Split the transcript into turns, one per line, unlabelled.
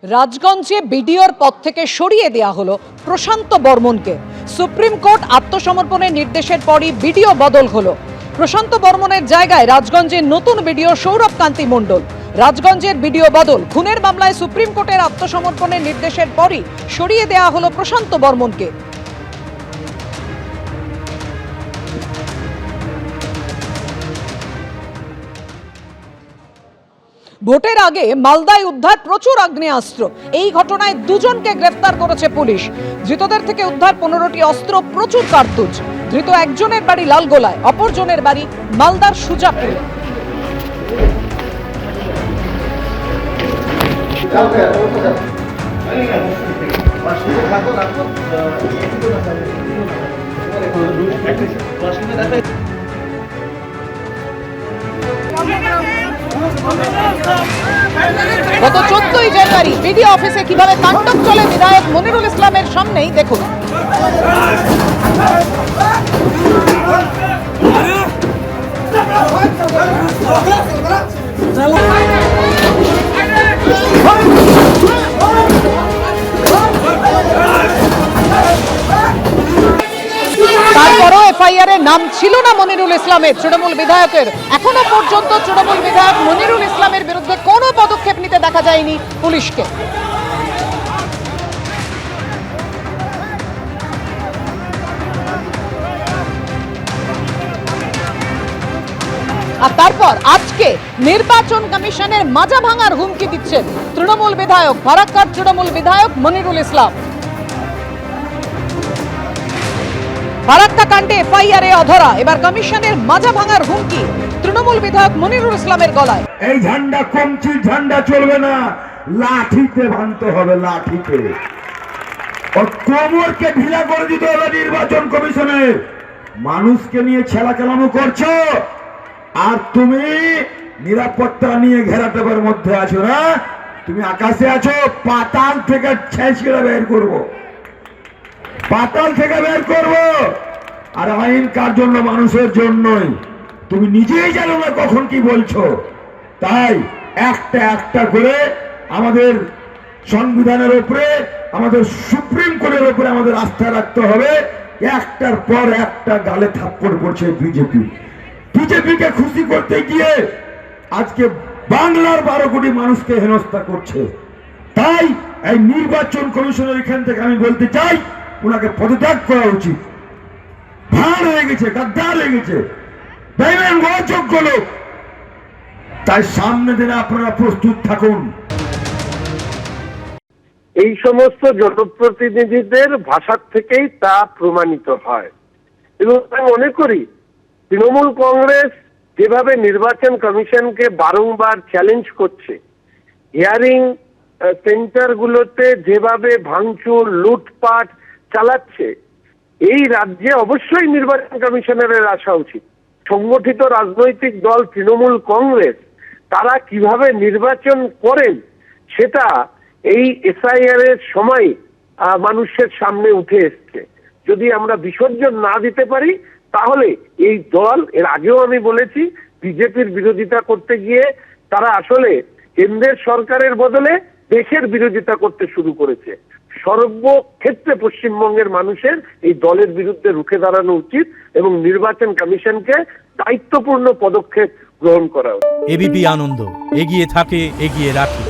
রাজগঞ্জে বিডিওর পদ থেকে সরিয়ে দেয়া হলো প্রশান্ত বর্মনকে। সুপ্রিম কোর্ট আত্মসমর্পণের নির্দেশের পরই বিডিও বদল হলো। প্রশান্ত বর্মনের জায়গায় রাজগঞ্জের নতুন বিডিও সৌরভ কান্তি মণ্ডল। রাজগঞ্জের বিডিও বদল। খুনের মামলায় সুপ্রিম কোর্টের আত্মসমর্পণের নির্দেশের পরই সরিয়ে দেয়া হলো প্রশান্ত বর্মনকে। ভোটের আগে মালদায় উদ্ধার প্রচুর আগ্নেয়াস্ত্র। এই ঘটনায় দুজনকে গ্রেফতার করেছে পুলিশ। ধৃতদের থেকে উদ্ধার 15টি অস্ত্র, প্রচুর কার্তুজ। ধৃত একজনের বাড়ি লালগোলায়, অপরজনের বাড়ি মালদার সুজাপুরে। গত 14ই জানুয়ারি বিডিও অফিসে কিভাবে তাণ্ডব চলে বিধায়ক মনিরুল ইসলামের সামনেই দেখুন। তারপরও এফআইআর এর নাম ছিল না মনিরুল ইসলামের, তৃণমূল বিধায়কের। এখনো পর্যন্ত তৃণমূল বিধায়ক মনিরুল ইসলামের বিরুদ্ধে কোনো পদক্ষেপ নিতে দেখা যায়নি পুলিশকে। আর তারপর আজকে নির্বাচন কমিশনের মাজা ভাঙার হুমকি দিচ্ছেন তৃণমূল বিধায়ক, ফারাক্কার তৃণমূল বিধায়ক মনিরুল ইসলাম। ফারাক্কা কাণ্ডে এফআইআর এ অধরা, এবার কমিশনের মাজা ভাঙার হুমকি তৃণমূল বিধায়ক মনিরুল ইসলামের গলায়।
এই ঝান্ডা কমছি, ঝান্ডা চলবে না, লাঠিতে ভাঙতে হবে, লাঠিতে। কোমরকে ঢিলা করে দিতে হবে নির্বাচন কমিশনের। মানুষকে নিয়ে ছেলা চালানো করছো, আর তুমি নিরাপত্তা নিয়ে ঘেরাটোপের মধ্যে আছো না। তুমি আকাশে আছো, পাতাল থেকে ছেঁচড়ে বের করবো, পাতাল থেকে বের করবো। আর আইন কার জন্য? মানুষের জন্যই। তুমি নিজেই জানো না কখন কি বলছো। তাই একটা একটা করে আমাদের সংবিধানের উপরে, আমাদের সুপ্রিম কোর্টের উপরে আমাদের আস্থা রাখতে হবে। একটার পর একটা গালে থাপ্পড় পড়ছে বিজেপি। বিজেপিকে খুশি করতে গিয়ে আজকে বাংলার 12 কোটি মানুষকে হেনস্থা করছে। তাই এই নির্বাচন কমিশনের এখান থেকে আমি বলতে চাই, ওনাকে পদত্যাগ করা উচিত। ভাড় হয়ে গেছে, গাদ্দার হয়ে গেছে, অযোগ্য লোক। তাই সামনে দিনে আপনারা প্রস্তুত থাকুন।
এই সমস্ত জনপ্রতিনিধিদের ভাষার থেকেই তা প্রমাণিত হয়। এবং আমি মনে করি তৃণমূল কংগ্রেস যেভাবে নির্বাচন কমিশনকে বারংবার চ্যালেঞ্জ করছে, হিয়ারিং সেন্টারগুলোতে যেভাবে ভাঙচুর লুটপাট চালাচ্ছে, এই রাজ্যে অবশ্যই নির্বাচন কমিশনের আসা উচিত। সংগঠিত রাজনৈতিক দল তৃণমূল কংগ্রেস তারা কিভাবে নির্বাচন করেন সেটা এই এসআইআর এর সময় মানুষের সামনে উঠে এসছে। যদি আমরা বিসর্জন না দিতে পারি তাহলে এই দল, এর আগেও আমি বলেছি, বিজেপির বিরোধিতা করতে গিয়ে তারা আসলে কেন্দ্রের সরকারের বদলে দেশের বিরোধিতা করতে শুরু করেছে। সর্বক্ষেত্রে পশ্চিমবঙ্গের মানুষের এই দলের বিরুদ্ধে রুখে দাঁড়ানো উচিত এবং নির্বাচন কমিশনকে দায়িত্বপূর্ণ পদক্ষেপ গ্রহণ করা উচিত।
এবিপি আনন্দ, এগিয়ে থাকে, এগিয়ে রাখে।